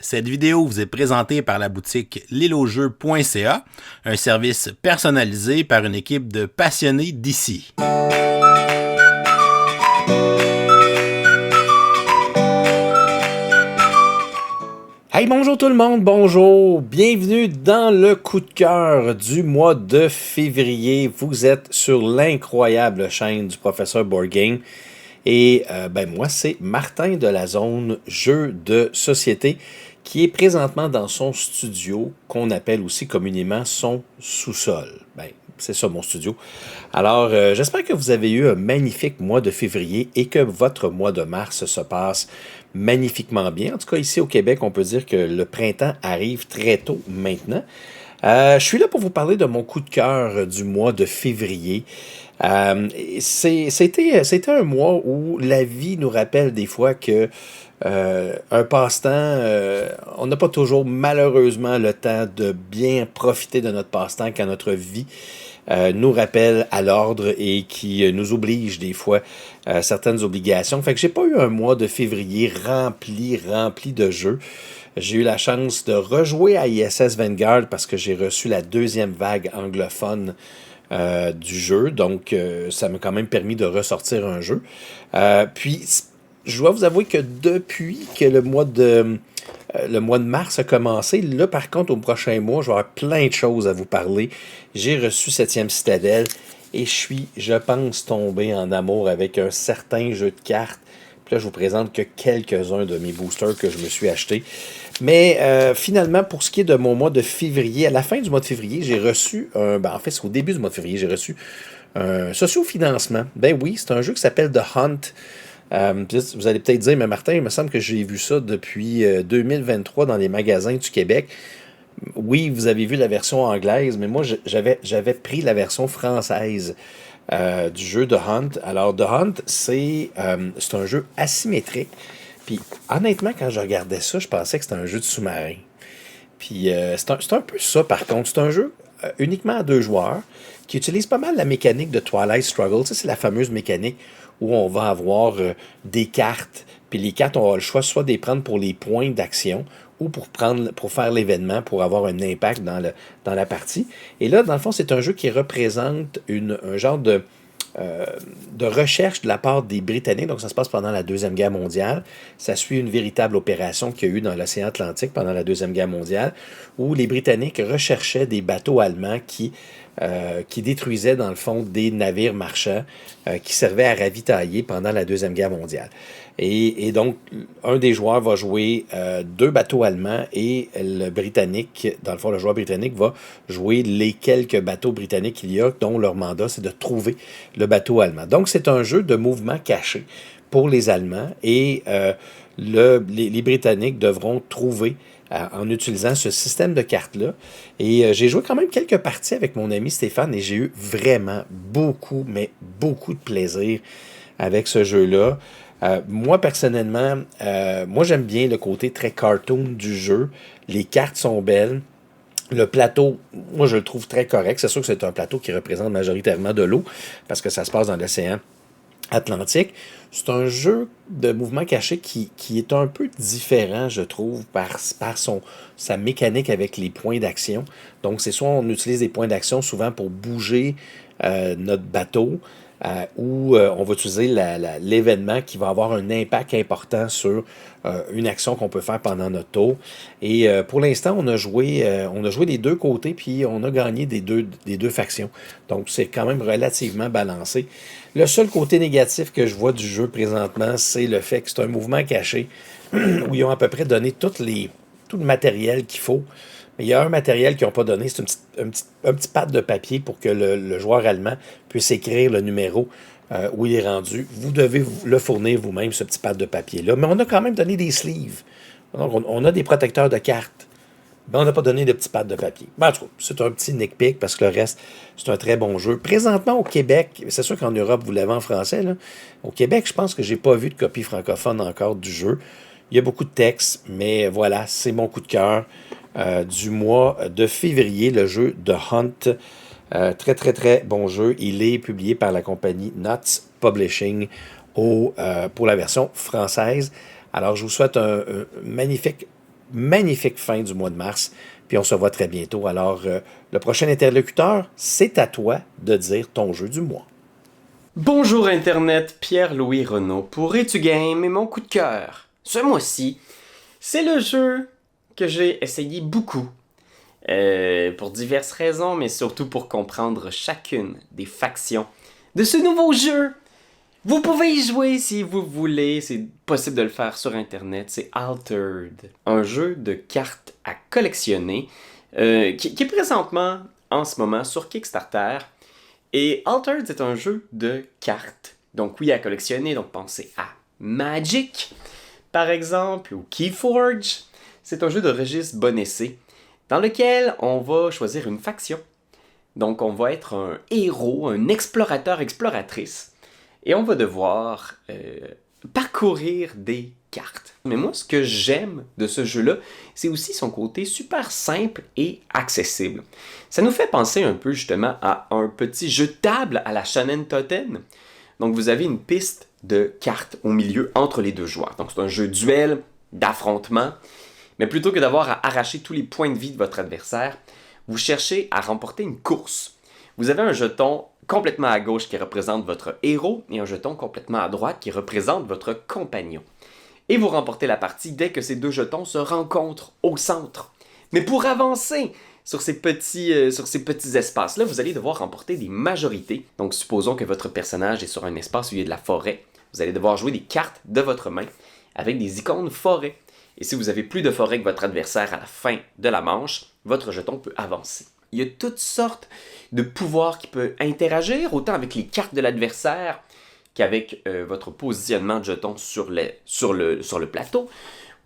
Cette vidéo vous est présentée par la boutique lilojeu.ca, un service personnalisé par une équipe de passionnés d'ici. Hey, bonjour tout le monde, bonjour, bienvenue dans le coup de cœur du mois de février. Vous êtes sur l'incroyable chaîne du professeur Board Game. Et moi, c'est Martin de la zone Jeux de société qui est présentement dans son studio, qu'on appelle aussi communément son sous-sol. C'est ça mon studio. Alors, j'espère que vous avez eu un magnifique mois de février et que votre mois de mars se passe magnifiquement bien. En tout cas, ici au Québec, on peut dire que le printemps arrive très tôt maintenant. Je suis là pour vous parler de mon coup de cœur du mois de février. C'était un mois où la vie nous rappelle des fois que un passe-temps, on n'a pas toujours malheureusement le temps de bien profiter de notre passe-temps quand notre vie nous rappelle à l'ordre et qui nous oblige des fois certaines obligations. Fait que j'ai pas eu un mois de février rempli de jeux. J'ai eu la chance de rejouer à ISS Vanguard parce que j'ai reçu la deuxième vague anglophone du jeu. Donc, ça m'a quand même permis de ressortir un jeu. Puis, je dois vous avouer que depuis que le mois de mars a commencé, là, par contre, au prochain mois, je vais avoir plein de choses à vous parler. J'ai reçu 7e Citadelle et je pense, tombé en amour avec un certain jeu de cartes. Puis là, je vous présente que quelques-uns de mes boosters que je me suis achetés. Mais finalement, pour ce qui est de mon mois de février, à la fin du mois de février, j'ai reçu en fait, c'est au début du mois de février, j'ai reçu un socio-financement. Ben oui, c'est un jeu qui s'appelle The Hunt. Vous allez peut-être dire, mais Martin, il me semble que j'ai vu ça depuis 2023 dans les magasins du Québec. Oui, vous avez vu la version anglaise, mais moi, j'avais pris la version française du jeu The Hunt. Alors, The Hunt, c'est un jeu asymétrique. Puis, honnêtement, quand je regardais ça, je pensais que c'était un jeu de sous-marin. Puis, c'est un peu ça, par contre. C'est un jeu uniquement à 2 joueurs qui utilise pas mal la mécanique de Twilight Struggle. Ça, c'est la fameuse mécanique où on va avoir des cartes. Puis, les cartes, on va le choix soit de les prendre pour les points d'action ou pour faire l'événement, pour avoir un impact dans la partie. Et là, dans le fond, c'est un jeu qui représente un genre de recherche de la part des Britanniques. Donc, ça se passe pendant la Deuxième Guerre mondiale. Ça suit une véritable opération qu'il y a eu dans l'océan Atlantique pendant la Deuxième Guerre mondiale, où les Britanniques recherchaient des bateaux allemands qui détruisaient, dans le fond, des navires marchands qui servaient à ravitailler pendant la Deuxième Guerre mondiale. Et donc, un des joueurs va jouer 2 bateaux allemands et le Britannique, dans le fond, le joueur britannique va jouer les quelques bateaux britanniques qu'il y a, dont leur mandat, c'est de trouver le bateau allemand. Donc, c'est un jeu de mouvement caché pour les Allemands et les Britanniques devront trouver en utilisant ce système de cartes-là. Et j'ai joué quand même quelques parties avec mon ami Stéphane et j'ai eu vraiment beaucoup de plaisir avec ce jeu-là. Moi, personnellement, j'aime bien le côté très cartoon du jeu. Les cartes sont belles. Le plateau, moi, je le trouve très correct. C'est sûr que c'est un plateau qui représente majoritairement de l'eau parce que ça se passe dans l'océan Atlantique. C'est un jeu de mouvement caché qui est un peu différent, je trouve, par sa mécanique avec les points d'action. Donc, c'est soit on utilise des points d'action souvent pour bouger notre bateau, ou on va utiliser l'événement qui va avoir un impact important sur une action qu'on peut faire pendant notre tour. Et pour l'instant, on a joué des deux côtés, puis on a gagné des deux factions. Donc, c'est quand même relativement balancé. Le seul côté négatif que je vois du jeu présentement, c'est le fait que c'est un mouvement caché où ils ont à peu près donné tout le matériel qu'il faut. Mais il y a un matériel qu'ils n'ont pas donné, c'est un petit pad de papier pour que le joueur allemand puisse écrire le numéro où il est rendu. Vous devez le fournir vous-même, ce petit pad de papier-là. Mais on a quand même donné des sleeves. Donc, on a des protecteurs de cartes. Mais on n'a pas donné de petits pads de papier. En tout cas, c'est un petit nitpick parce que le reste, c'est un très bon jeu. Présentement, au Québec, c'est sûr qu'en Europe, vous l'avez en français. Là. Au Québec, je pense que j'ai pas vu de copie francophone encore du jeu. Il y a beaucoup de textes, mais voilà, c'est mon coup de cœur du mois de février, le jeu The Hunt. Très, très, très bon jeu. Il est publié par la compagnie Nuts Publishing pour la version française. Alors, je vous souhaite un magnifique magnifique fin du mois de mars, puis on se voit très bientôt. Alors, le prochain interlocuteur, c'est à toi de dire ton jeu du mois. Bonjour Internet, Pierre-Louis Renaud pour Etugame et mon coup de cœur. Ce mois-ci, c'est le jeu que j'ai essayé beaucoup. Pour diverses raisons, mais surtout pour comprendre chacune des factions de ce nouveau jeu. Vous pouvez y jouer si vous voulez, c'est possible de le faire sur Internet, c'est Altered, un jeu de cartes à collectionner qui est présentement, en ce moment, sur Kickstarter. Et Altered, c'est un jeu de cartes. Donc oui, à collectionner, donc pensez à Magic, par exemple, ou Keyforge. C'est un jeu de registre bon essai, dans lequel on va choisir une faction. Donc on va être un héros, un explorateur-exploratrice, et on va devoir parcourir des cartes. Mais moi, ce que j'aime de ce jeu-là, c'est aussi son côté super simple et accessible. Ça nous fait penser un peu justement à un petit jeu de table à la Shonen Toten. Donc vous avez une piste de cartes au milieu entre les deux joueurs. Donc c'est un jeu duel, d'affrontement, mais plutôt que d'avoir à arracher tous les points de vie de votre adversaire, vous cherchez à remporter une course. Vous avez un jeton complètement à gauche qui représente votre héros et un jeton complètement à droite qui représente votre compagnon. Et vous remportez la partie dès que ces deux jetons se rencontrent au centre. Mais pour avancer sur ces petits espaces-là, vous allez devoir remporter des majorités. Donc supposons que votre personnage est sur un espace où il y a de la forêt. Vous allez devoir jouer des cartes de votre main avec des icônes forêt. Et si vous avez plus de forêt que votre adversaire à la fin de la manche, votre jeton peut avancer. Il y a toutes sortes de pouvoirs qui peuvent interagir, autant avec les cartes de l'adversaire qu'avec votre positionnement de jeton sur le plateau.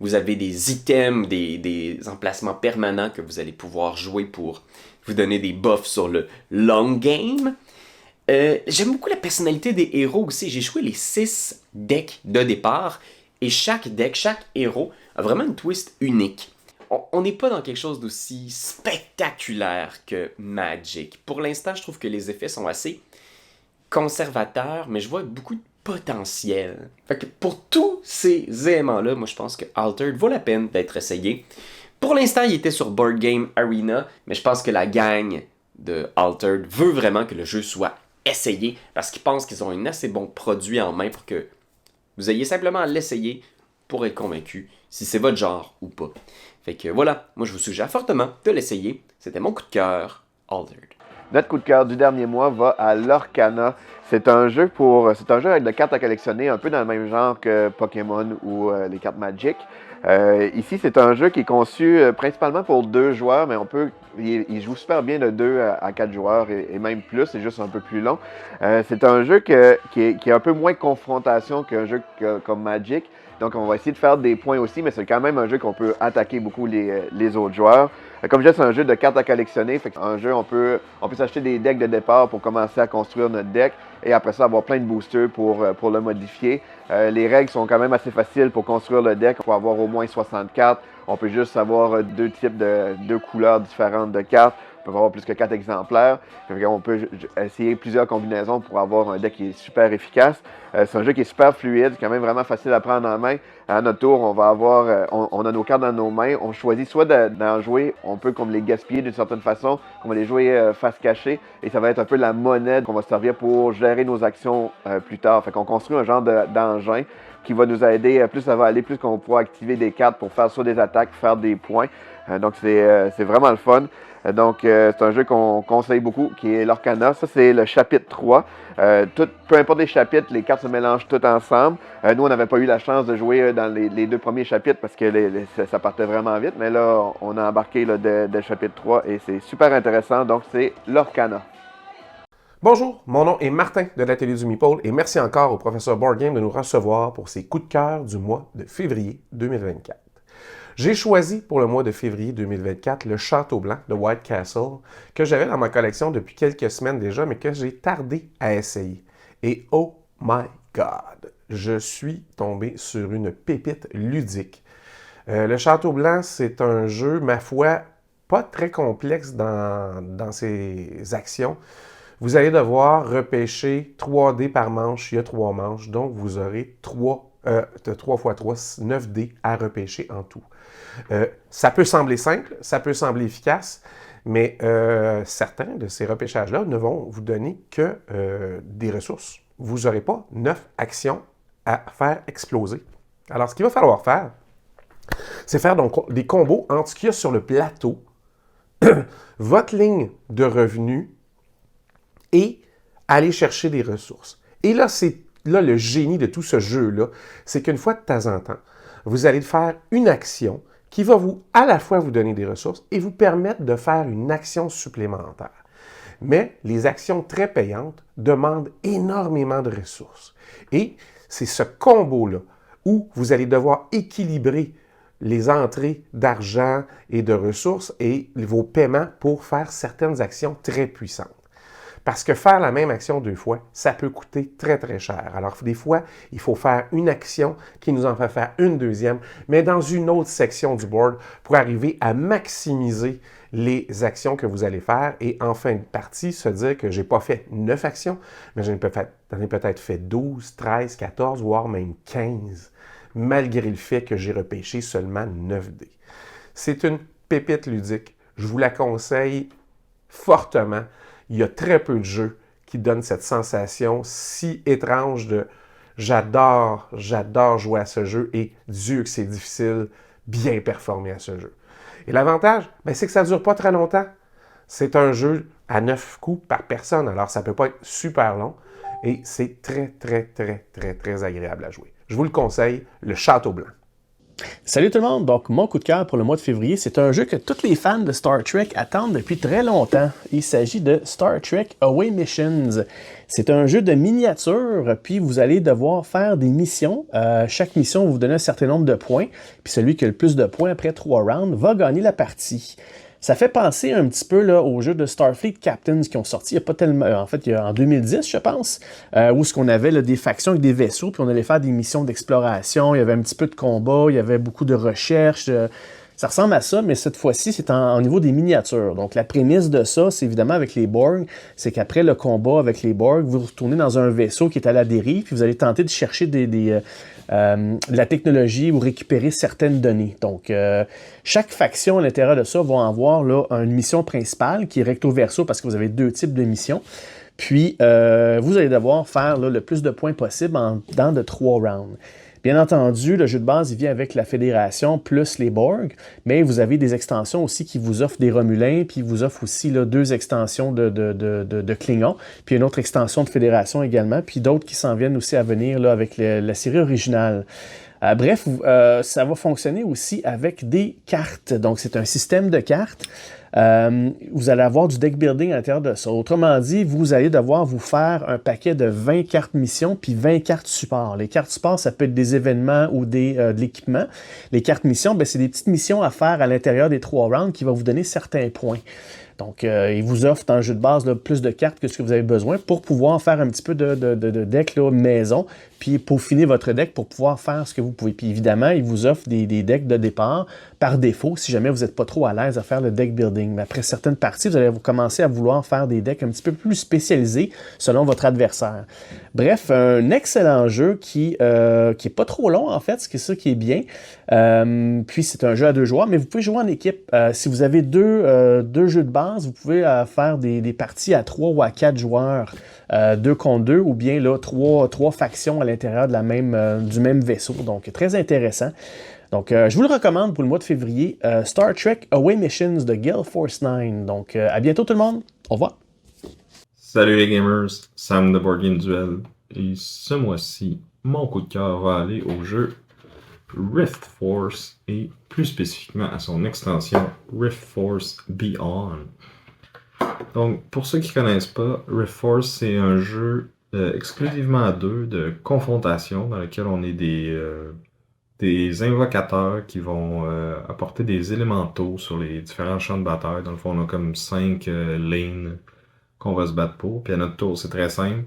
Vous avez des items, des emplacements permanents que vous allez pouvoir jouer pour vous donner des buffs sur le long game. J'aime beaucoup la personnalité des héros aussi. J'ai joué les 6 decks de départ et chaque deck, chaque héros a vraiment une twist unique. On n'est pas dans quelque chose d'aussi spectaculaire que Magic. Pour l'instant, je trouve que les effets sont assez conservateurs, mais je vois beaucoup de potentiel. Fait que pour tous ces éléments-là, moi je pense que Altered vaut la peine d'être essayé. Pour l'instant, il était sur Board Game Arena, mais je pense que la gang de Altered veut vraiment que le jeu soit essayé, parce qu'ils pensent qu'ils ont un assez bon produit en main pour que vous ayez simplement à l'essayer pour être convaincu si c'est votre genre ou pas. Fait que voilà, moi je vous suggère fortement de l'essayer. C'était mon coup de cœur, Altered. Notre coup de cœur du dernier mois va à Lorcana. C'est un jeu avec des cartes à collectionner, un peu dans le même genre que Pokémon ou les cartes Magic. Ici, c'est un jeu qui est conçu principalement pour 2 joueurs, mais il joue super bien de 2 à 4 joueurs et même plus, c'est juste un peu plus long. C'est un jeu qui est un peu moins confrontation qu'un jeu comme Magic. Donc, on va essayer de faire des points aussi, mais c'est quand même un jeu qu'on peut attaquer beaucoup les autres joueurs. Comme je disais, c'est un jeu de cartes à collectionner. Fait un jeu, on peut s'acheter des decks de départ pour commencer à construire notre deck et après ça, avoir plein de boosters pour le modifier. Les règles sont quand même assez faciles pour construire le deck. On peut avoir au moins 60 cartes. On peut juste avoir 2 types de 2 couleurs différentes de cartes. On peut avoir plus que 4 exemplaires. On peut essayer plusieurs combinaisons pour avoir un deck qui est super efficace. C'est un jeu qui est super fluide, quand même vraiment facile à prendre en main. À notre tour, on va avoir, on a nos cartes dans nos mains. On choisit soit d'en jouer, on peut comme les gaspiller d'une certaine façon, on va les jouer face cachée. Et ça va être un peu la monnaie qu'on va servir pour gérer nos actions plus tard. Fait qu'on construit un genre d'engin qui va nous aider. Plus ça va aller, plus qu'on pourra activer des cartes pour faire soit des attaques, faire des points. Donc c'est vraiment le fun. Donc, c'est un jeu qu'on conseille beaucoup, qui est Lorcana. Ça, c'est le chapitre 3. Peu importe les chapitres, les cartes se mélangent toutes ensemble. Nous, on n'avait pas eu la chance de jouer dans les 2 premiers chapitres parce que ça partait vraiment vite. Mais là, on a embarqué là, de chapitre 3 et c'est super intéressant. Donc, c'est Lorcana. Bonjour, mon nom est Martin de l'Atelier du Meeple et merci encore au professeur Board Game de nous recevoir pour ses coups de cœur du mois de février 2024. J'ai choisi pour le mois de février 2024 le Château Blanc de White Castle que j'avais dans ma collection depuis quelques semaines déjà, mais que j'ai tardé à essayer. Et oh my God, je suis tombé sur une pépite ludique. Le Château Blanc, c'est un jeu, ma foi, pas très complexe dans ses actions. Vous allez devoir repêcher 3 dés par manche, il y a 3 manches, donc vous aurez 3 de 3 x 3, 9 dés à repêcher en tout. Ça peut sembler simple, ça peut sembler efficace, mais certains de ces repêchages-là ne vont vous donner que des ressources. Vous n'aurez pas 9 actions à faire exploser. Alors, ce qu'il va falloir faire, c'est faire donc des combos entre ce qu'il y a sur le plateau, votre ligne de revenus et aller chercher des ressources. Et là, c'est le génie de tout ce jeu-là, c'est qu'une fois de temps en temps, vous allez faire une action qui va à la fois vous donner des ressources et vous permettre de faire une action supplémentaire. Mais les actions très payantes demandent énormément de ressources. Et c'est ce combo-là où vous allez devoir équilibrer les entrées d'argent et de ressources et vos paiements pour faire certaines actions très puissantes. Parce que faire la même action 2 fois, ça peut coûter très, très cher. Alors, des fois, il faut faire une action qui nous en fait faire une deuxième, mais dans une autre section du board pour arriver à maximiser les actions que vous allez faire et en fin de partie, se dire que je n'ai pas fait 9 actions, mais j'en ai peut-être fait 12, 13, 14, voire même 15, malgré le fait que j'ai repêché seulement 9 dés. C'est une pépite ludique. Je vous la conseille fortement. Il y a très peu de jeux qui donnent cette sensation si étrange de « j'adore jouer à ce jeu et Dieu que c'est difficile bien performer à ce jeu ». Et l'avantage, c'est que ça ne dure pas très longtemps. C'est un jeu à 9 coups par personne, alors ça ne peut pas être super long et c'est très, très, très, très, très agréable à jouer. Je vous le conseille, le Château Blanc. Salut tout le monde! Donc, mon coup de cœur pour le mois de février, c'est un jeu que tous les fans de Star Trek attendent depuis très longtemps. Il s'agit de Star Trek Away Missions. C'est un jeu de miniature, puis vous allez devoir faire des missions. Chaque mission va vous donner un certain nombre de points, puis celui qui a le plus de points après 3 rounds va gagner la partie. Ça fait penser un petit peu là, aux jeux de Starfleet Captains qui ont sorti il n'y a pas tellement. En fait, il y a en 2010, je pense, où ce qu'on avait là, des factions avec des vaisseaux, puis on allait faire des missions d'exploration. Il y avait un petit peu de combat, il y avait beaucoup de recherche. Ça ressemble à ça, mais cette fois-ci, c'est au niveau des miniatures. Donc, la prémisse de ça, c'est évidemment avec les Borg, c'est qu'après le combat avec les Borg, vous retournez dans un vaisseau qui est à la dérive, puis vous allez tenter de chercher de la technologie ou récupérer certaines données. Donc, chaque faction à l'intérieur de ça va avoir là, une mission principale qui est recto-verso parce que vous avez 2 types de missions. Puis, vous allez devoir faire là, le plus de points possible dans de 3 rounds. Bien entendu, le jeu de base, il vient avec la Fédération plus les Borg, mais vous avez des extensions aussi qui vous offrent des Romulins, puis ils vous offrent aussi là, 2 extensions de Klingons, puis une autre extension de Fédération également, puis d'autres qui s'en viennent aussi à venir là, avec la série originale. Bref, ça va fonctionner aussi avec des cartes. Donc, c'est un système de cartes. Vous allez avoir du deck building à l'intérieur de ça. Autrement dit, vous allez devoir vous faire un paquet de 20 cartes missions puis 20 cartes support. Les cartes support, ça peut être des événements ou de l'équipement. Les cartes missions, c'est des petites missions à faire à l'intérieur des 3 rounds qui vont vous donner certains points. Donc, il vous offre dans le jeu de base là, plus de cartes que ce que vous avez besoin pour pouvoir faire un petit peu de deck là, maison, puis peaufiner votre deck pour pouvoir faire ce que vous pouvez. Puis évidemment, il vous offre des decks de départ par défaut si jamais vous n'êtes pas trop à l'aise à faire le deck building. Mais après certaines parties, vous allez commencer à vouloir faire des decks un petit peu plus spécialisés selon votre adversaire. Bref, un excellent jeu qui est pas trop long en fait, c'est ça qui est bien. Puis c'est un jeu à 2 joueurs, mais vous pouvez jouer en équipe. Si vous avez deux jeux de base, vous pouvez faire des parties à 3 ou à 4 joueurs, 2 contre 2, ou bien là, 3 factions à l'intérieur du même vaisseau. Donc, très intéressant. Donc, je vous le recommande pour le mois de février. Star Trek Away Missions de Gale Force 9. Donc, à bientôt tout le monde. Au revoir. Salut les gamers, Sam de Board Game Duel. Et ce mois-ci, mon coup de cœur va aller au jeu Rift Force et plus spécifiquement à son extension Rift Force Beyond. Donc, pour ceux qui ne connaissent pas, Rift Force, c'est un jeu exclusivement à 2 de confrontation dans lequel on est des invocateurs qui vont apporter des élémentaux sur les différents champs de bataille. Dans le fond, on a comme 5 lanes qu'on va se battre pour. Puis à notre tour, c'est très simple.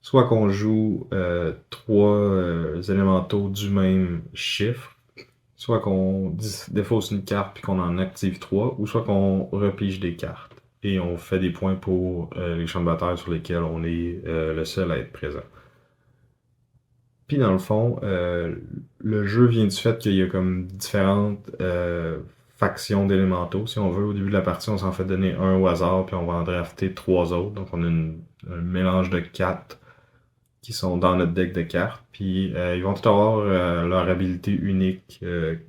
Soit qu'on joue 3 élémentaux du même chiffre, soit qu'on défausse une carte puis qu'on en active 3, ou soit qu'on repige des cartes. Et on fait des points pour les champs de bataille sur lesquels on est le seul à être présent. Puis dans le fond, le jeu vient du fait qu'il y a comme différentes factions d'élémentaux. Si on veut, au début de la partie, on s'en fait donner un au hasard, puis on va en drafter 3 autres. Donc on a un mélange de 4 qui sont dans notre deck de cartes. Puis ils vont tous avoir leur habilité unique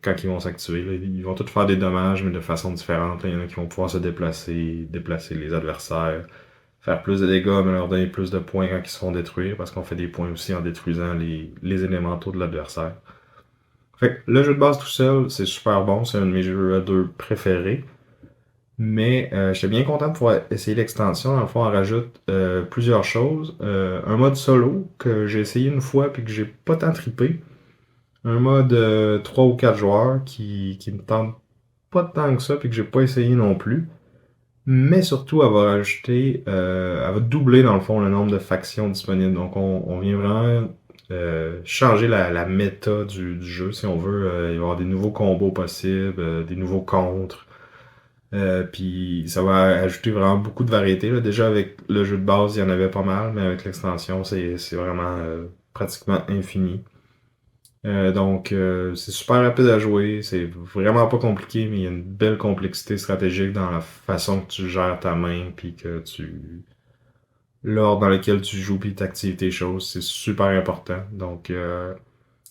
quand ils vont s'activer. Ils vont tous faire des dommages, mais de façon différente. Il y en a qui vont pouvoir se déplacer les adversaires, faire plus de dégâts, mais leur donner plus de points quand ils se font détruire, parce qu'on fait des points aussi en détruisant les élémentaux de l'adversaire. Fait que le jeu de base tout seul, c'est super bon, c'est un de mes jeux à 2 préférés. Mais j'étais bien content de pouvoir essayer l'extension. Dans le fond, on rajoute plusieurs choses. Un mode solo que j'ai essayé une fois puis que j'ai pas tant trippé. Un mode 3 ou 4 joueurs qui me tente pas tant que ça puis que j'ai pas essayé non plus. Mais surtout, elle va rajouter, elle va doubler dans le fond le nombre de factions disponibles. Donc on vient vraiment changer la méta du jeu si on veut. Il va y avoir des nouveaux combos possibles, des nouveaux contres. Puis ça va ajouter vraiment beaucoup de variété. Là. Déjà avec le jeu de base, il y en avait pas mal, mais avec l'extension, c'est vraiment pratiquement infini. Donc c'est super rapide à jouer, c'est vraiment pas compliqué, mais il y a une belle complexité stratégique dans la façon que tu gères ta main, puis que l'ordre dans lequel tu joues, puis t'actives tes choses, c'est super important. Donc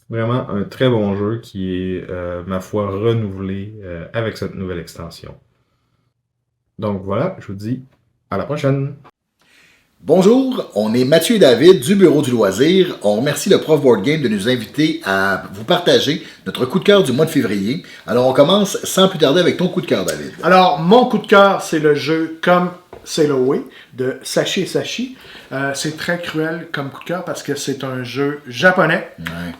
vraiment un très bon jeu qui est, ma foi, renouvelé avec cette nouvelle extension. Donc voilà, je vous dis à la prochaine. Bonjour, on est Mathieu et David du Bureau du Loisir. On remercie le Prof Board Game de nous inviter à vous partager notre coup de cœur du mois de février. Alors on commence sans plus tarder avec ton coup de cœur, David. Alors mon coup de cœur, c'est le jeu Come Sail Away de Sashi et Sashi. C'est très cruel comme coup de cœur parce que c'est un jeu japonais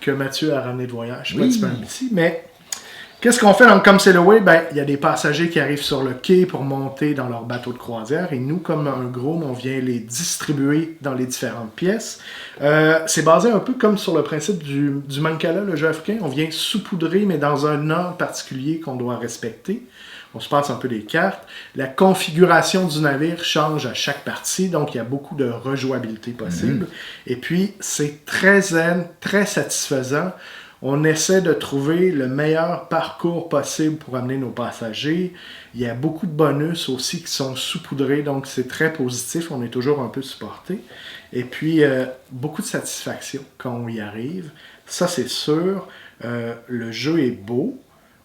que Mathieu a ramené de voyage. Je sais pas si c'est un petit, mais... Qu'est-ce qu'on fait dans le Come Sail Away? Ben, il y a des passagers qui arrivent sur le quai pour monter dans leur bateau de croisière et nous, comme un groupe, on vient les distribuer dans les différentes pièces. C'est basé un peu comme sur le principe du Mancala, le jeu africain. On vient saupoudrer, mais dans un ordre particulier qu'on doit respecter. On se passe un peu des cartes. La configuration du navire change à chaque partie, donc il y a beaucoup de rejouabilité possible. Et puis, c'est très zen, très satisfaisant. On essaie de trouver le meilleur parcours possible pour amener nos passagers. Il y a beaucoup de bonus aussi qui sont saupoudrés, donc c'est très positif. On est toujours un peu supporté. Et puis, beaucoup de satisfaction quand on y arrive. Ça, c'est sûr. Le jeu est beau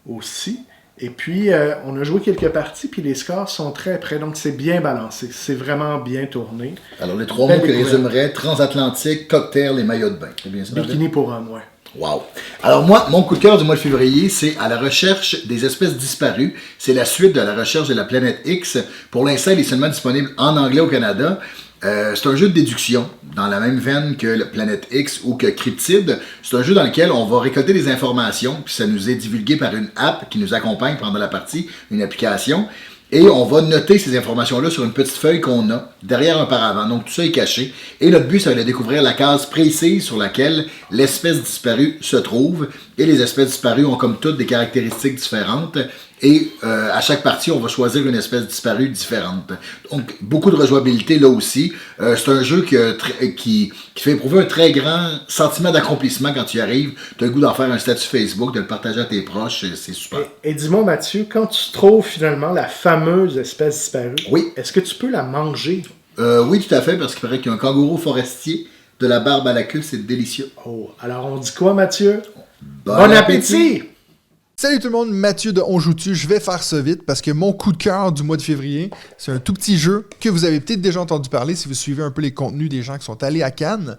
aussi. Et puis, on a joué quelques parties, puis les scores sont très près, donc c'est bien balancé. C'est vraiment bien tourné. Alors, les 3 mots que résumeraient transatlantique, cocktail et maillot de bain. C'est bien ça, Bikini pour un mois. Wow! Alors moi, mon coup de cœur du mois de février, c'est à la recherche des espèces disparues. C'est la suite de la recherche de la planète X. Pour l'instant, il est seulement disponible en anglais au Canada. C'est un jeu de déduction, dans la même veine que la planète X ou que Cryptid. C'est un jeu dans lequel on va récolter des informations, puis ça nous est divulgué par une app qui nous accompagne pendant la partie, une application. Et on va noter ces informations-là sur une petite feuille qu'on a derrière un paravent. Donc tout ça est caché. Et notre but, c'est de découvrir la case précise sur laquelle l'espèce disparue se trouve. Et les espèces disparues ont comme toutes des caractéristiques différentes. Et à chaque partie, on va choisir une espèce disparue différente. Donc, beaucoup de rejouabilité là aussi. C'est un jeu qui fait éprouver un très grand sentiment d'accomplissement quand tu y arrives. Tu as le goût d'en faire un statut Facebook, de le partager à tes proches. C'est super. Et dis-moi, Mathieu, quand tu trouves finalement la fameuse espèce disparue, est-ce que tu peux la manger? Oui, tout à fait, parce qu'il paraît qu'il y a un kangourou forestier, de la barbe à la queue, c'est délicieux. Oh, alors on dit quoi, Mathieu? Bon appétit! Salut tout le monde, Mathieu de On Joue-tu. Je vais faire ça vite parce que mon coup de cœur du mois de février, c'est un tout petit jeu que vous avez peut-être déjà entendu parler si vous suivez un peu les contenus des gens qui sont allés à Cannes.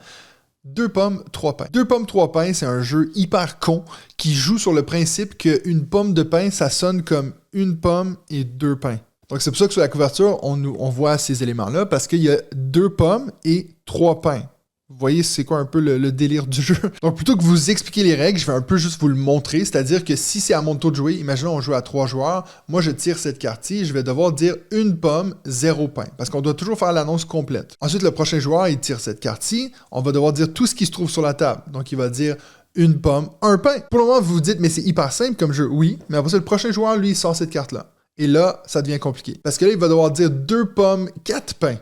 2 pommes, 3 pains. 2 pommes, 3 pains, c'est un jeu hyper con qui joue sur le principe qu'une pomme de pain, ça sonne comme une pomme et 2 pains. Donc c'est pour ça que sur la couverture, on voit ces éléments-là parce qu'il y a 2 pommes et 3 pains. Vous voyez, c'est quoi un peu le délire du jeu. Donc, plutôt que vous expliquer les règles, je vais un peu juste vous le montrer. C'est-à-dire que si c'est à mon tour de jouer, imaginons on joue à 3 joueurs, moi je tire cette carte-ci, je vais devoir dire une pomme, 0 pain. Parce qu'on doit toujours faire l'annonce complète. Ensuite, le prochain joueur, il tire cette carte-ci, on va devoir dire tout ce qui se trouve sur la table. Donc, il va dire une pomme, un pain. Pour le moment, vous vous dites, mais c'est hyper simple comme jeu. Oui, mais après ça, le prochain joueur, lui, il sort cette carte-là. Et là, ça devient compliqué. Parce que là, il va devoir dire 2 pommes, 4 pains.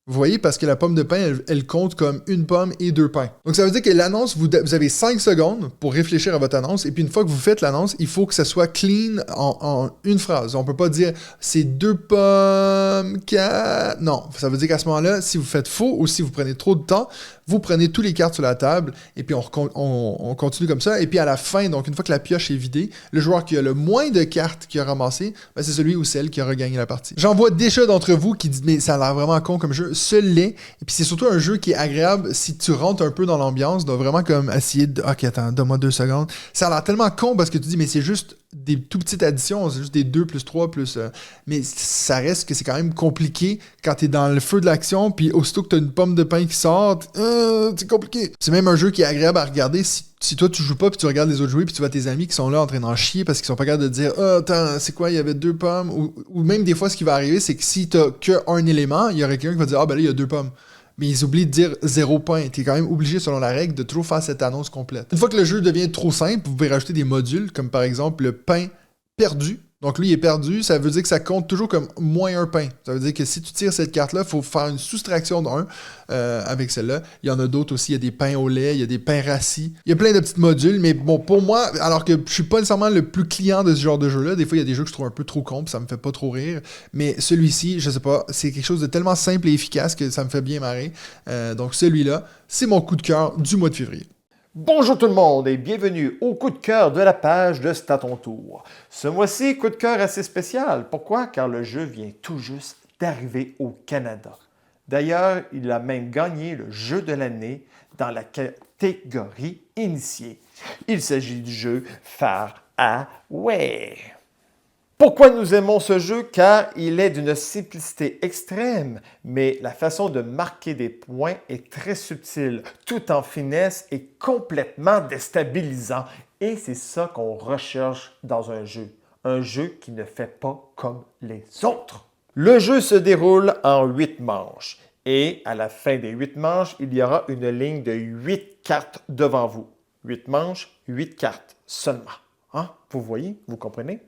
Vous voyez, parce que la pomme de pain, elle compte comme une pomme et 2 pains. Donc, ça veut dire que l'annonce, vous avez 5 secondes pour réfléchir à votre annonce. Et puis, une fois que vous faites l'annonce, il faut que ça soit clean en une phrase. On peut pas dire « c'est 2 pommes, 4... » Non, ça veut dire qu'à ce moment-là, si vous faites faux ou si vous prenez trop de temps, vous prenez tous les cartes sur la table et puis on continue comme ça. Et puis, à la fin, donc, une fois que la pioche est vidée, le joueur qui a le moins de cartes qu'il a ramassé, ben, c'est celui ou celle qui aura gagné la partie. J'en vois déjà d'entre vous qui disent « mais ça a l'air vraiment con comme jeu ». Seul l'est. Et puis c'est surtout un jeu qui est agréable si tu rentres un peu dans l'ambiance, donc vraiment comme essayer de... Ok, attends, donne-moi 2 secondes. Ça a l'air tellement con parce que tu dis, mais c'est juste des tout petites additions, c'est juste des 2 plus 3 plus... mais ça reste que c'est quand même compliqué quand t'es dans le feu de l'action, puis aussitôt que t'as une pomme de pain qui sort, c'est compliqué. C'est même un jeu qui est agréable à regarder si toi tu joues pas puis tu regardes les autres jouer puis tu vois tes amis qui sont là en train d'en chier parce qu'ils sont pas capables de dire attends, c'est quoi, il y avait 2 pommes ou même des fois ce qui va arriver c'est que si t'as que un élément, il y aurait quelqu'un qui va dire ben là il y a 2 pommes. Mais ils oublient de dire 0 point. T'es quand même obligé, selon la règle, de toujours faire cette annonce complète. Une fois que le jeu devient trop simple, vous pouvez rajouter des modules, comme par exemple le pain perdu. Donc lui, il est perdu, ça veut dire que ça compte toujours comme moins un pain. Ça veut dire que si tu tires cette carte-là, il faut faire une soustraction d'un avec celle-là. Il y en a d'autres aussi, il y a des pains au lait, il y a des pains rassis. Il y a plein de petits modules, mais bon, pour moi, alors que je suis pas nécessairement le plus client de ce genre de jeu-là, des fois il y a des jeux que je trouve un peu trop cons, puis ça me fait pas trop rire. Mais celui-ci, je sais pas, c'est quelque chose de tellement simple et efficace que ça me fait bien marrer. Donc celui-là, c'est mon coup de cœur du mois de février. Bonjour tout le monde et bienvenue au coup de cœur de la page de C'est à ton tour. Ce mois-ci, coup de cœur assez spécial. Pourquoi? Car le jeu vient tout juste d'arriver au Canada. D'ailleurs, il a même gagné le jeu de l'année dans la catégorie initiée. Il s'agit du jeu Far Away. Pourquoi nous aimons ce jeu? Car il est d'une simplicité extrême, mais la façon de marquer des points est très subtile, tout en finesse et complètement déstabilisant. Et c'est ça qu'on recherche dans un jeu qui ne fait pas comme les autres. Le jeu se déroule en 8 manches et à la fin des 8 manches, il y aura une ligne de 8 cartes devant vous. 8 manches, 8 cartes seulement. Hein? Vous voyez? Vous comprenez?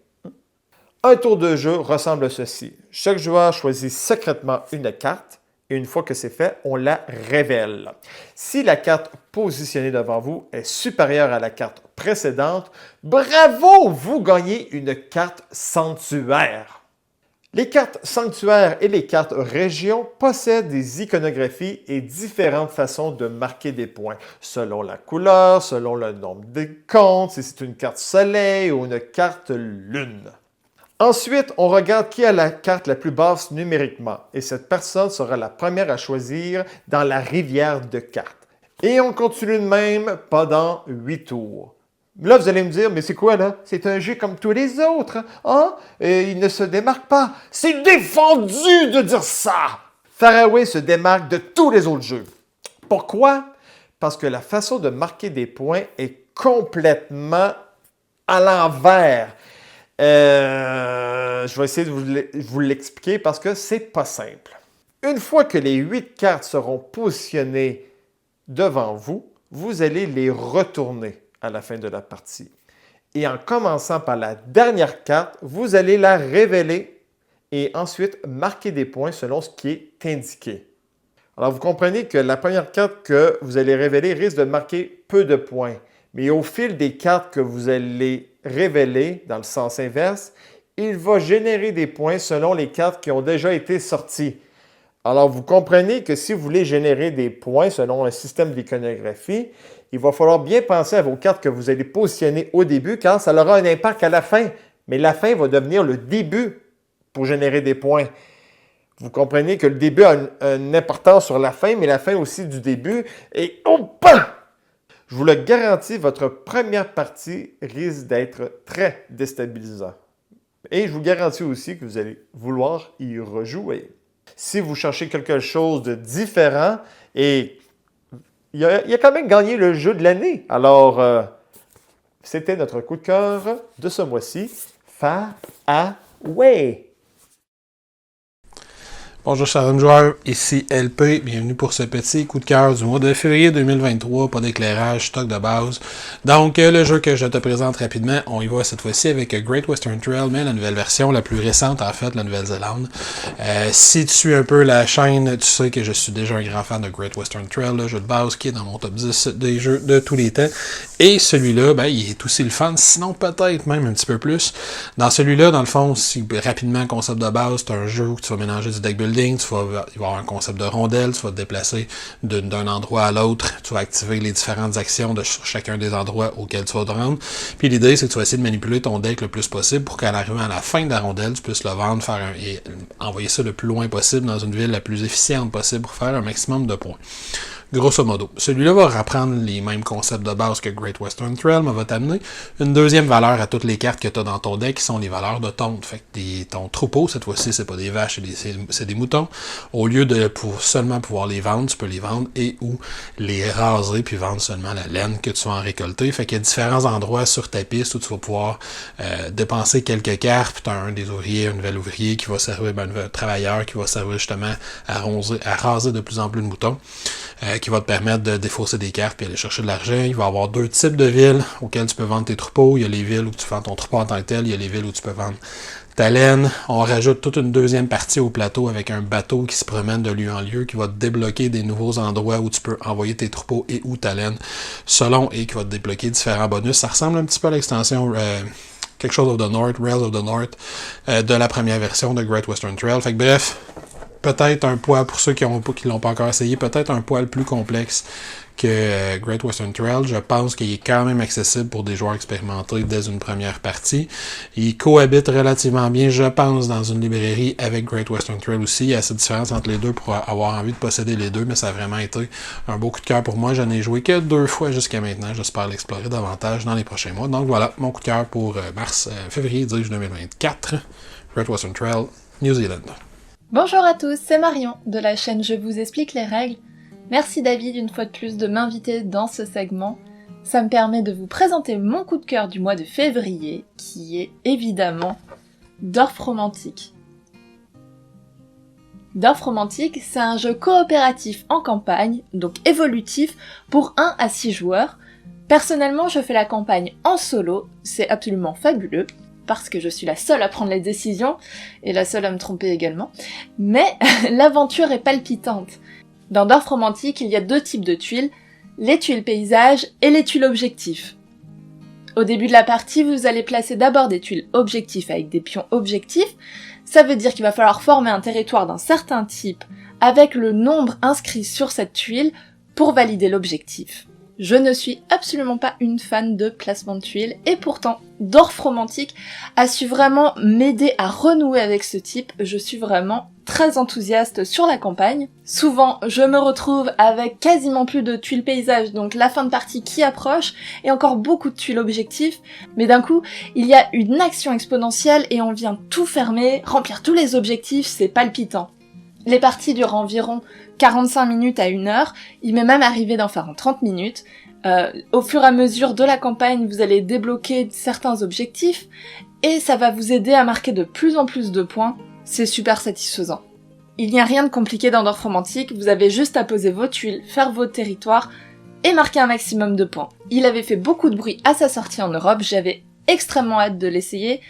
Un tour de jeu ressemble à ceci. Chaque joueur choisit secrètement une carte et une fois que c'est fait, on la révèle. Si la carte positionnée devant vous est supérieure à la carte précédente, bravo, vous gagnez une carte sanctuaire. Les cartes sanctuaires et les cartes régions possèdent des iconographies et différentes façons de marquer des points, selon la couleur, selon le nombre de comptes, si c'est une carte soleil ou une carte lune. Ensuite, on regarde qui a la carte la plus basse numériquement et cette personne sera la première à choisir dans la rivière de cartes. Et on continue de même pendant 8 tours. Là, vous allez me dire, mais c'est quoi là? C'est un jeu comme tous les autres, hein? Et il ne se démarque pas. C'est défendu de dire ça! Far Away se démarque de tous les autres jeux. Pourquoi? Parce que la façon de marquer des points est complètement à l'envers. Je vais essayer de vous l'expliquer parce que c'est pas simple. Une fois que les 8 cartes seront positionnées devant vous, vous allez les retourner à la fin de la partie. Et en commençant par la dernière carte, vous allez la révéler et ensuite marquer des points selon ce qui est indiqué. Alors, vous comprenez que la première carte que vous allez révéler risque de marquer peu de points. Mais au fil des cartes que vous allez révéler dans le sens inverse, il va générer des points selon les cartes qui ont déjà été sorties. Alors, vous comprenez que si vous voulez générer des points selon un système d'iconographie, il va falloir bien penser à vos cartes que vous allez positionner au début, car ça aura un impact à la fin. Mais la fin va devenir le début pour générer des points. Vous comprenez que le début a une importance sur la fin, mais la fin aussi du début. Et hop! Je vous le garantis, votre première partie risque d'être très déstabilisant. Et je vous garantis aussi que vous allez vouloir y rejouer. Si vous cherchez quelque chose de différent, et il a quand même gagné le jeu de l'année. Alors, c'était notre coup de cœur de ce mois-ci, Far Away. Bonjour chers amis joueurs, ici LP, bienvenue pour ce petit coup de cœur du mois de février 2023, pas d'éclairage, stock de base. Donc le jeu que je te présente rapidement, on y va cette fois-ci avec Great Western Trail, mais la nouvelle version, la plus récente en fait, la Nouvelle-Zélande. Si tu suis un peu la chaîne, tu sais que je suis déjà un grand fan de Great Western Trail, le jeu de base qui est dans mon top 10 des jeux de tous les temps. Et celui-là, ben, il est aussi le fun, sinon peut-être même un petit peu plus. Dans celui-là, dans le fond, si rapidement, concept de base, c'est un jeu où tu vas mélanger du deck building, il va y avoir un concept de rondelle, tu vas te déplacer d'un endroit à l'autre, tu vas activer les différentes actions de chacun des endroits auxquels tu vas te rendre. Puis l'idée, c'est que tu vas essayer de manipuler ton deck le plus possible pour qu'à l'arrivée à la fin de la rondelle, tu puisses le vendre, et envoyer ça le plus loin possible dans une ville la plus efficiente possible pour faire un maximum de points. Grosso modo. Celui-là va reprendre les mêmes concepts de base que Great Western Trail, mais va t'amener une deuxième valeur à toutes les cartes que tu as dans ton deck, qui sont les valeurs de tonte. Fait que ton troupeau, cette fois-ci, c'est pas des vaches, c'est des moutons. Au lieu de seulement pouvoir les vendre, tu peux les vendre et ou les raser, puis vendre seulement la laine que tu vas en récolter. Fait qu'il y a différents endroits sur ta piste où tu vas pouvoir dépenser quelques cartes, puis tu as un des ouvriers, un nouvel ouvrier qui va servir, un nouvel travailleur qui va servir justement à raser de plus en plus de moutons. Qui va te permettre de défausser des cartes puis aller chercher de l'argent. Il va y avoir deux types de villes auxquelles tu peux vendre tes troupeaux. Il y a les villes où tu vends ton troupeau en tant que tel. Il y a les villes où tu peux vendre ta laine. On rajoute toute une deuxième partie au plateau avec un bateau qui se promène de lieu en lieu, qui va te débloquer des nouveaux endroits où tu peux envoyer tes troupeaux et ou ta laine selon et qui va te débloquer différents bonus. Ça ressemble un petit peu à l'extension quelque chose of the North, Rails of the North de la première version de Great Western Trail. Fait que bref, peut-être un poil, pour ceux qui l'ont pas encore essayé, peut-être un poil plus complexe que Great Western Trail. Je pense qu'il est quand même accessible pour des joueurs expérimentés dès une première partie. Il cohabite relativement bien, je pense, dans une librairie avec Great Western Trail aussi. Il y a cette différence entre les deux pour avoir envie de posséder les deux, mais ça a vraiment été un beau coup de cœur pour moi. Je n'ai joué que 2 fois jusqu'à maintenant. J'espère l'explorer davantage dans les prochains mois. Donc voilà, mon coup de cœur pour février 2024. Great Western Trail, New Zealand. Bonjour à tous, c'est Marion de la chaîne Je vous explique les règles. Merci David une fois de plus de m'inviter dans ce segment. Ça me permet de vous présenter mon coup de cœur du mois de février, qui est évidemment Dorf Romantique. Dorf Romantique, c'est un jeu coopératif en campagne, donc évolutif, pour 1 à 6 joueurs. Personnellement, je fais la campagne en solo, c'est absolument fabuleux, parce que je suis la seule à prendre les décisions, et la seule à me tromper également. Mais l'aventure est palpitante. Dans Dorf Romantique, il y a 2 types de tuiles, les tuiles paysages et les tuiles objectifs. Au début de la partie, vous allez placer d'abord des tuiles objectifs avec des pions objectifs. Ça veut dire qu'il va falloir former un territoire d'un certain type avec le nombre inscrit sur cette tuile pour valider l'objectif. Je ne suis absolument pas une fan de placement de tuiles, et pourtant, Dorf Romantique a su vraiment m'aider à renouer avec ce type. Je suis vraiment très enthousiaste sur la campagne. Souvent, je me retrouve avec quasiment plus de tuiles paysages, donc la fin de partie qui approche, et encore beaucoup de tuiles objectifs, mais d'un coup, il y a une action exponentielle et on vient tout fermer, remplir tous les objectifs, c'est palpitant. Les parties durent environ 45 minutes à 1 heure, il m'est même arrivé d'en faire en 30 minutes. Au fur et à mesure de la campagne, vous allez débloquer certains objectifs, et ça va vous aider à marquer de plus en plus de points. C'est super satisfaisant. Il n'y a rien de compliqué dans Dorf Romantique, vous avez juste à poser vos tuiles, faire vos territoires, et marquer un maximum de points. Il avait fait beaucoup de bruit à sa sortie en Europe, j'avais extrêmement hâte de l'essayer,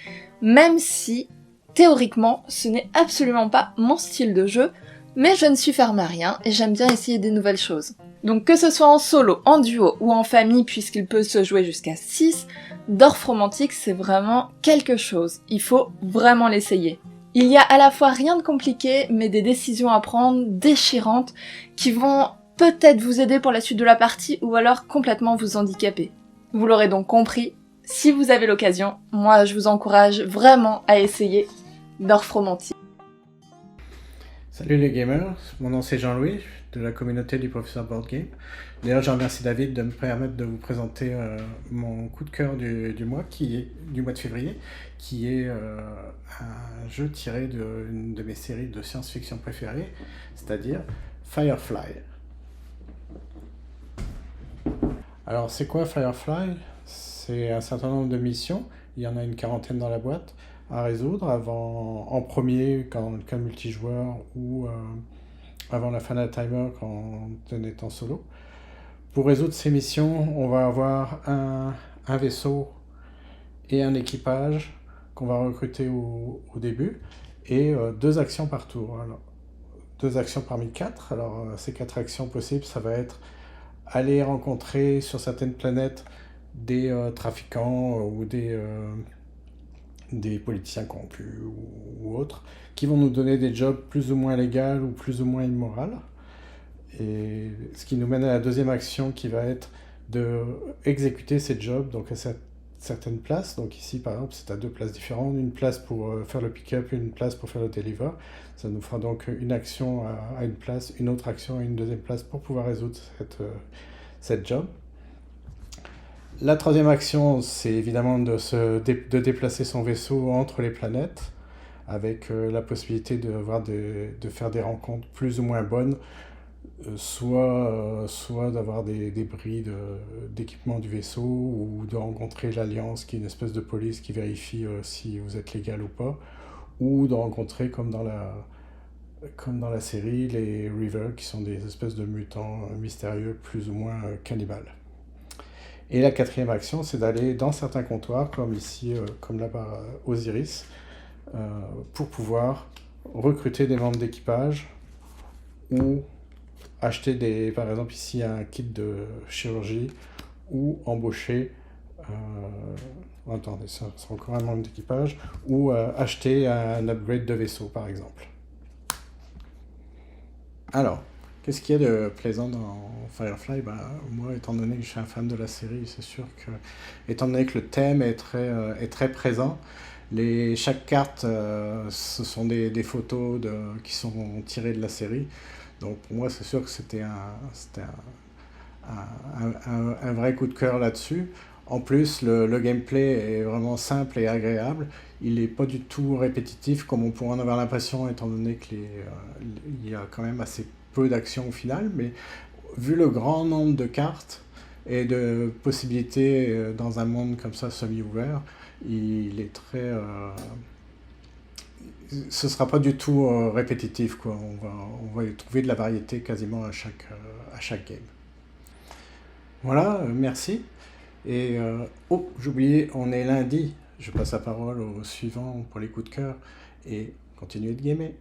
même si, théoriquement, ce n'est absolument pas mon style de jeu, mais je ne suis fermée à rien, et j'aime bien essayer des nouvelles choses. Donc que ce soit en solo, en duo ou en famille, puisqu'il peut se jouer jusqu'à 6, Dorf Romantique c'est vraiment quelque chose, il faut vraiment l'essayer. Il y a à la fois rien de compliqué, mais des décisions à prendre déchirantes, qui vont peut-être vous aider pour la suite de la partie, ou alors complètement vous handicaper. Vous l'aurez donc compris, si vous avez l'occasion, moi je vous encourage vraiment à essayer Dorf Romantique. Salut les gamers, mon nom c'est Jean-Louis, de la communauté du professeur Board Game. D'ailleurs, je remercie David de me permettre de vous présenter mon coup de cœur du mois de février, qui est un jeu tiré d'une de mes séries de science-fiction préférées, c'est-à-dire Firefly. Alors, c'est quoi Firefly? C'est un certain nombre de missions, il y en a une 40aine dans la boîte, à résoudre en premier quand le cas multijoueur ou avant la fin d'un timer quand on est en solo. Pour résoudre ces missions, on va avoir un vaisseau et un équipage qu'on va recruter au début et 2 actions par tour. Alors, 2 actions parmi 4. Alors ces 4 actions possibles, ça va être aller rencontrer sur certaines planètes des trafiquants ou des politiciens corrompus ou autres, qui vont nous donner des jobs plus ou moins légaux ou plus ou moins immoraux. Et ce qui nous mène à la deuxième action qui va être de exécuter ces jobs donc à certaines places. Donc ici par exemple c'est à 2 places différentes, une place pour faire le pick-up et une place pour faire le deliver. Ça nous fera donc une action à une place, une autre action à une deuxième place pour pouvoir résoudre cette job. La troisième action, c'est évidemment de déplacer son vaisseau entre les planètes, avec la possibilité de faire des rencontres plus ou moins bonnes, soit d'avoir des bris d'équipement du vaisseau, ou de rencontrer l'Alliance, qui est une espèce de police qui vérifie si vous êtes légal ou pas, ou de rencontrer, comme dans la série, les Reavers, qui sont des espèces de mutants mystérieux, plus ou moins cannibales. Et la quatrième action, c'est d'aller dans certains comptoirs, comme ici, comme là-bas, Osiris, pour pouvoir recruter des membres d'équipage ou acheter par exemple ici un kit de chirurgie ou embaucher, attendez, c'est encore un membre d'équipage, ou acheter un upgrade de vaisseau par exemple. Alors, qu'est-ce qu'il y a de plaisant dans Firefly? Moi, étant donné que je suis un fan de la série, c'est sûr que, étant donné que le thème est très présent, chaque carte, ce sont des photos qui sont tirées de la série. Donc pour moi, c'est sûr que c'était un vrai coup de cœur là-dessus. En plus, le gameplay est vraiment simple et agréable. Il n'est pas du tout répétitif, comme on pourrait en avoir l'impression, étant donné qu'il y a quand même assez peu d'action au final, mais vu le grand nombre de cartes et de possibilités dans un monde comme ça semi-ouvert, il est ce sera pas du tout répétitif, quoi. On va y trouver de la variété quasiment à chaque game. Voilà, merci. Et j'ai oublié, on est lundi. Je passe la parole au suivant pour les coups de cœur et continuez de gamer.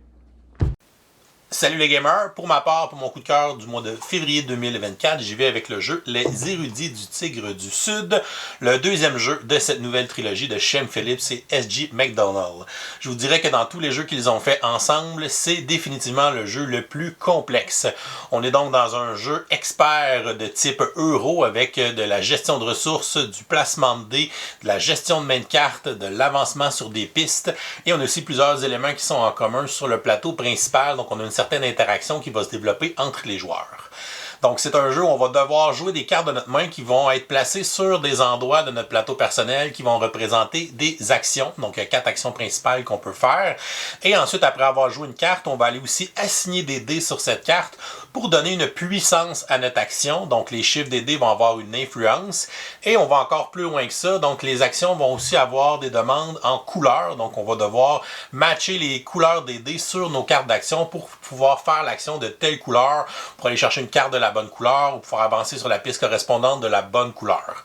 Salut les gamers, pour ma part, pour mon coup de cœur du mois de février 2024, j'y vais avec le jeu Les Érudits du Tigre du Sud, le deuxième jeu de cette nouvelle trilogie de Shem Phillips et S.J. McDonald. Je vous dirais que dans tous les jeux qu'ils ont fait ensemble, c'est définitivement le jeu le plus complexe. On est donc dans un jeu expert de type euro avec de la gestion de ressources, du placement de dés, de la gestion de main de cartes, de l'avancement sur des pistes, et on a aussi plusieurs éléments qui sont en commun sur le plateau principal, donc on a une certaine interaction qui va se développer entre les joueurs. Donc c'est un jeu où on va devoir jouer des cartes de notre main qui vont être placées sur des endroits de notre plateau personnel qui vont représenter des actions. Donc il y a 4 actions principales qu'on peut faire. Et ensuite, après avoir joué une carte, on va aller aussi assigner des dés sur cette carte pour donner une puissance à notre action. Donc les chiffres des dés vont avoir une influence. Et on va encore plus loin que ça. Donc les actions vont aussi avoir des demandes en couleurs. Donc on va devoir matcher les couleurs des dés sur nos cartes d'action pour pouvoir faire l'action de telle couleur, pour aller chercher une carte de la bonne couleur ou pouvoir avancer sur la piste correspondante de la bonne couleur.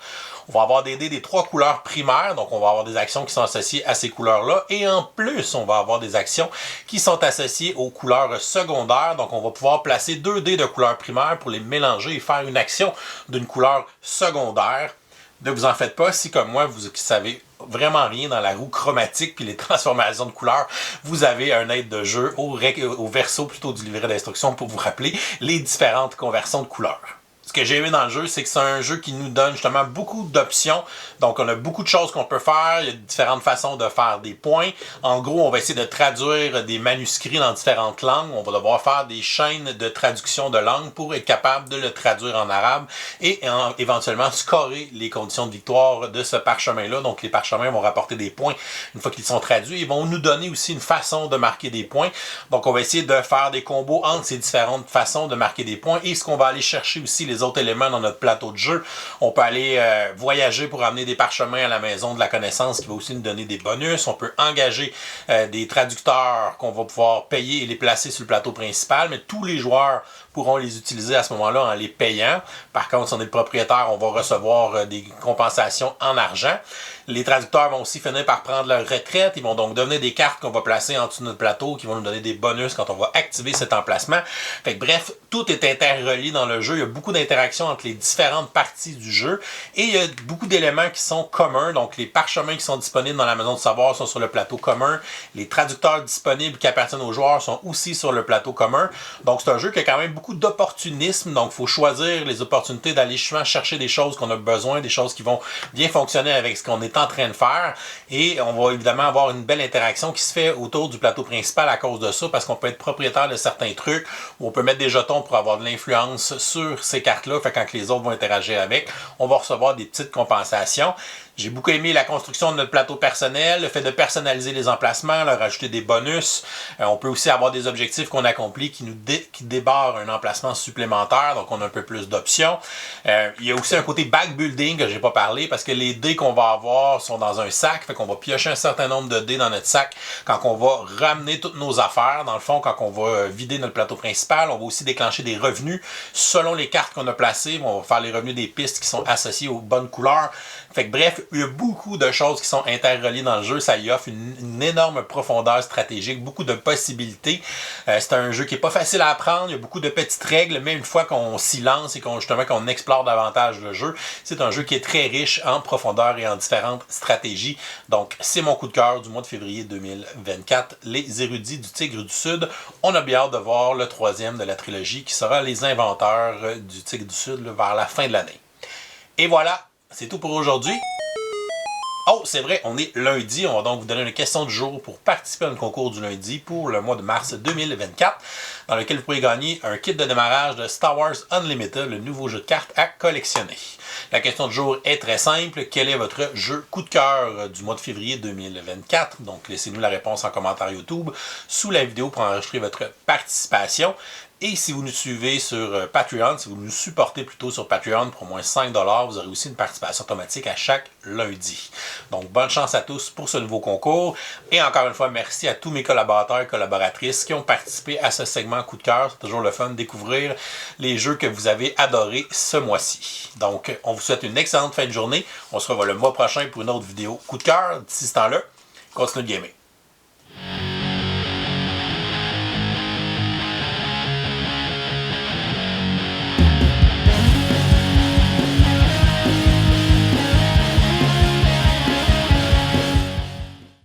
On va avoir des dés des 3 couleurs primaires, donc on va avoir des actions qui sont associées à ces couleurs-là, et en plus, on va avoir des actions qui sont associées aux couleurs secondaires, donc on va pouvoir placer 2 dés de couleur primaire pour les mélanger et faire une action d'une couleur secondaire. Ne vous en faites pas, si comme moi, vous savez vraiment rien dans la roue chromatique puis les transformations de couleurs, vous avez un aide de jeu au verso plutôt du livret d'instruction pour vous rappeler les différentes conversions de couleurs. Ce que j'ai aimé dans le jeu, c'est que c'est un jeu qui nous donne justement beaucoup d'options. Donc, on a beaucoup de choses qu'on peut faire. Il y a différentes façons de faire des points. En gros, on va essayer de traduire des manuscrits dans différentes langues. On va devoir faire des chaînes de traduction de langue pour être capable de le traduire en arabe et éventuellement scorer les conditions de victoire de ce parchemin-là. Donc, les parchemins vont rapporter des points une fois qu'ils sont traduits. Ils vont nous donner aussi une façon de marquer des points. Donc, on va essayer de faire des combos entre ces différentes façons de marquer des points. Et ce qu'on va aller chercher aussi, les autres éléments dans notre plateau de jeu. On peut aller voyager pour amener des parchemins à la maison de la connaissance qui va aussi nous donner des bonus. On peut engager des traducteurs qu'on va pouvoir payer et les placer sur le plateau principal, mais tous les joueurs pourront les utiliser à ce moment-là en les payant. Par contre, si on est le propriétaire, on va recevoir des compensations en argent. Les traducteurs vont aussi finir par prendre leur retraite. Ils vont donc devenir des cartes qu'on va placer en dessous de notre plateau qui vont nous donner des bonus quand on va activer cet emplacement. Fait que, bref, tout est interrelié dans le jeu. Il y a beaucoup d'interactions entre les différentes parties du jeu et il y a beaucoup d'éléments qui sont communs. Donc, les parchemins qui sont disponibles dans la Maison du Savoir sont sur le plateau commun. Les traducteurs disponibles qui appartiennent aux joueurs sont aussi sur le plateau commun. Donc, c'est un jeu qui a quand même beaucoup d'opportunisme. Donc, il faut choisir les opportunités d'aller chercher des choses qu'on a besoin, des choses qui vont bien fonctionner avec ce qu'on est en train de faire, et on va évidemment avoir une belle interaction qui se fait autour du plateau principal à cause de ça, parce qu'on peut être propriétaire de certains trucs, ou on peut mettre des jetons pour avoir de l'influence sur ces cartes-là, fait quand les autres vont interagir avec, on va recevoir des petites compensations. J'ai beaucoup aimé la construction de notre plateau personnel, le fait de personnaliser les emplacements, leur ajouter des bonus. On peut aussi avoir des objectifs qu'on accomplit qui débarrent un emplacement supplémentaire, donc on a un peu plus d'options. Il y a aussi un côté backbuilding que j'ai pas parlé, parce que les dés qu'on va avoir sont dans un sac, fait qu'on va piocher un certain nombre de dés dans notre sac quand on va ramener toutes nos affaires. Dans le fond, quand on va vider notre plateau principal, on va aussi déclencher des revenus selon les cartes qu'on a placées. On va faire les revenus des pistes qui sont associées aux bonnes couleurs. Fait que bref, il y a beaucoup de choses qui sont interreliées dans le jeu. Ça y offre une énorme profondeur stratégique, beaucoup de possibilités. C'est un jeu qui est pas facile à apprendre. Il y a beaucoup de petites règles, mais une fois qu'on s'y lance et qu'on explore davantage le jeu, c'est un jeu qui est très riche en profondeur et en différentes stratégies. Donc, c'est mon coup de cœur du mois de février 2024. Les érudits du Tigre du Sud. On a bien hâte de voir le troisième de la trilogie qui sera les inventeurs du Tigre du Sud vers la fin de l'année. Et voilà, c'est tout pour aujourd'hui. Oh, c'est vrai, on est lundi. On va donc vous donner une question du jour pour participer à un concours du lundi pour le mois de mars 2024, dans lequel vous pourrez gagner un kit de démarrage de Star Wars Unlimited, le nouveau jeu de cartes à collectionner. La question du jour est très simple. Quel est votre jeu coup de cœur du mois de février 2024? Donc, laissez-nous la réponse en commentaire YouTube sous la vidéo pour enregistrer votre participation. Et si vous nous suivez sur Patreon, si vous nous supportez plutôt sur Patreon pour au moins 5$, vous aurez aussi une participation automatique à chaque lundi. Donc, bonne chance à tous pour ce nouveau concours. Et encore une fois, merci à tous mes collaborateurs et collaboratrices qui ont participé à ce segment coup de cœur. C'est toujours le fun de découvrir les jeux que vous avez adorés ce mois-ci. Donc, on vous souhaite une excellente fin de journée. On se revoit le mois prochain pour une autre vidéo coup de cœur. D'ici ce temps-là, continuez de gamer.